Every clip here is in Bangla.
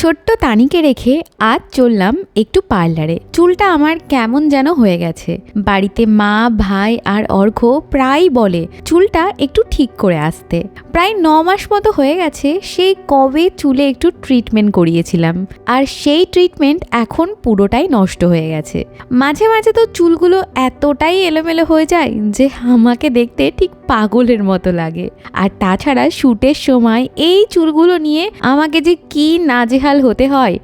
ছোট্ট তানিকে রেখে আজ চললাম একটু পার্লারে। চুলটা আমার কেমন যেন হয়ে গেছে। বাড়িতে মা, ভাই আর অর্ঘ্য প্রায় বলে চুলটা একটু ঠিক করে আসতে। প্রায় 9 মাস মতো হয়ে গেছে সেই কবে চুলে একটু ট্রিটমেন্ট করিয়েছিলাম, আর সেই ট্রিটমেন্ট এখন পুরোটাই নষ্ট হয়ে গেছে। মাঝে মাঝে তো চুলগুলো এতটাই এলোমেলো হয়ে যায় যে আমাকে দেখতে ঠিক পাগলের মতো লাগে। আর তাছাড়া শ্যুটের সময় এই চুলগুলো নিয়ে আমাকে যে কি নাজেহাল হতে হয়,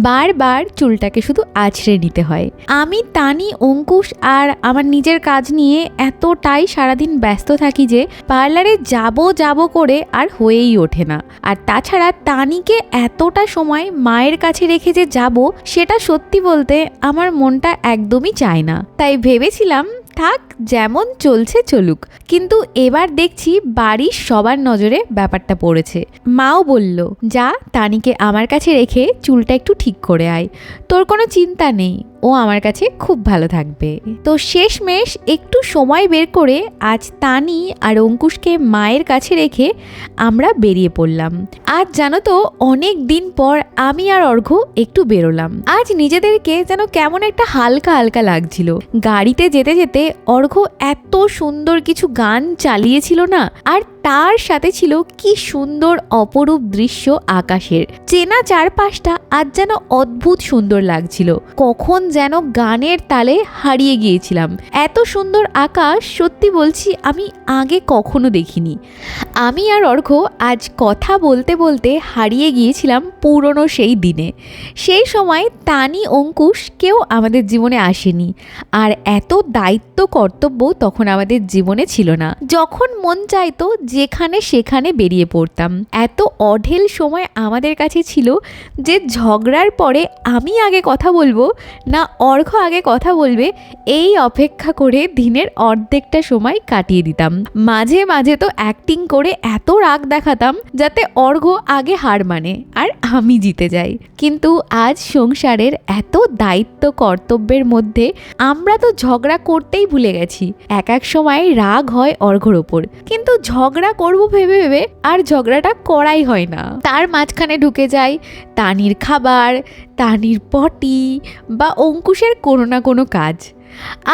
বারবার চুলটাকে শুধু আছড়ে নিতে হয়। আমি, তানি, অঙ্কুশ আর আমার নিজের কাজ নিয়ে এতটাই সারাদিন ব্যস্ত থাকি যে পার্লারে যাব করে আর হয়েই ওঠে না। আর তাছাড়া তানিকে এতটা সময় মায়ের কাছে রেখে যে যাব, সেটা সত্যি বলতে আমার মনটা একদমই চায় না। তাই ভেবেছিলাম থাক, যেমন চলছে চলুক। কিন্তু এবার দেখছি বাড়ির সবার নজরে ব্যাপারটা পড়েছে। মাও বলল, যা তানিকে আমার কাছে রেখে চুলটা একটু ঠিক করে আয়, তোর কোনো চিন্তা নেই, ও আমার কাছে খুব ভালো থাকবে। তো শেষমেশ একটু সময় বের করে আজ তানি আর অঙ্কুশকে মায়ের কাছে রেখে আমরা বেরিয়ে পড়লাম। আজ জানো তো, অনেক দিন পর আমি আর অর্ঘ্য একটু বেরোলাম। আজ নিজেদেরকে যেন কেমন একটা হালকা হালকা লাগছিল। গাড়িতে যেতে যেতে অর্ঘ্য এত সুন্দর কিছু গান চালিয়েছিল না, আর তার সাথে ছিল কি সুন্দর অপরূপ দৃশ্য আকাশের। চেনা চারপাশটা আজ যেন অদ্ভুত সুন্দর লাগছিল। কখন যেন গানের তালে হারিয়ে গিয়েছিলাম। এত সুন্দর আকাশ সত্যি বলছি আমি আগে কখনো দেখিনি। আমি আর অর্ঘ্য আজ কথা বলতে বলতে হারিয়ে গিয়েছিলাম পুরনো সেই দিনে। সেই সময় তানি, অঙ্কুশ কেউ আমাদের জীবনে আসেনি, আর এত দায়িত্ব কর্তব্য তখন আমাদের জীবনে ছিল না। যখন মন চাইতো যেখানে সেখানে বেরিয়ে পড়তাম। এত অঢেল সময় আমাদের কাছে ছিল যে ঝগড়ার পরে আমি আগে কথা বলবো না অর্ঘ্য আগে কথা বলবে, এই অপেক্ষা করে দিনের অর্ধেকটা সময় কাটিয়ে দিতাম। মাঝে মাঝে তো অ্যাক্টিং করে এত রাগ দেখাতাম যাতে অর্ঘ্য আগে হার মানে আর আমি জিতে যাই। কিন্তু আজ সংসারের এত দায়িত্ব কর্তব্যের মধ্যে আমরা তো ঝগড়া করতেই ভুলে গেছি। এক সময় রাগ হয় অর্ঘ্যর ওপর, কিন্তু ঝগড়া করবো ভেবে ভেবে আর ঝগড়াটা করাই হয় না। তার মাঝখানে ঢুকে যায় তানির খাবার, তানির পটি বা অঙ্কুশের কোনো না কোনো কাজ।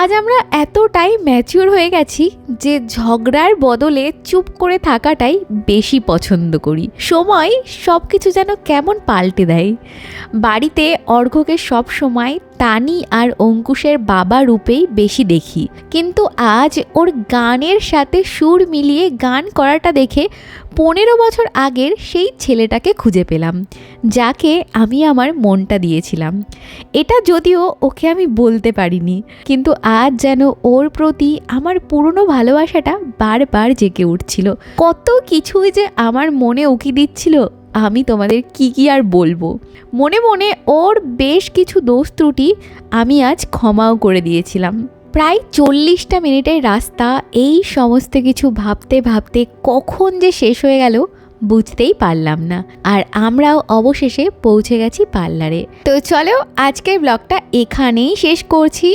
আজ আমরা এতটাই ম্যাচিওর হয়ে গেছি যে ঝগড়ার বদলে চুপ করে থাকাটাই বেশি পছন্দ করি। সময় সব কিছু যেন কেমন পাল্টে দেয়। বাড়িতে অর্ঘ্যকে সব সময় তানি আর অঙ্কুশের বাবা রূপেই বেশি দেখি, কিন্তু আজ ওর গানের সাথে সুর মিলিয়ে গান করাটা দেখে 15 বছর আগের সেই ছেলেটাকে খুঁজে পেলাম, যাকে আমি আমার মনটা দিয়েছিলাম। এটা যদিও ওকে আমি বলতে পারিনি, কিন্তু আজ যেন ওর প্রতি আমার পুরনো ভালোবাসাটা বারবার জেগে উঠছিল। কত কিছুই যে আমার মনে উকি দিচ্ছিল, আমি তোমাদের কি আর বলবো। মনে মনে ওর বেশ কিছু দোষ ত্রুটি আমি আজ ক্ষমাও করে দিয়েছিলাম। প্রায় 40টা মিনিটের রাস্তা এই সমস্ত কিছু ভাবতে ভাবতে কখন যে শেষ হয়ে গেল বুঝতেই পারলাম না। আর আমরাও অবশেষে পৌঁছে গেছি পার্লারে। তো চলো আজকের ব্লগটা এখানেই শেষ করছি,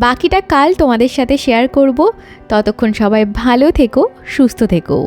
বাকিটা কাল তোমাদের সাথে শেয়ার করব। ততক্ষণ সবাই ভালো থেকো, সুস্থ থেকো।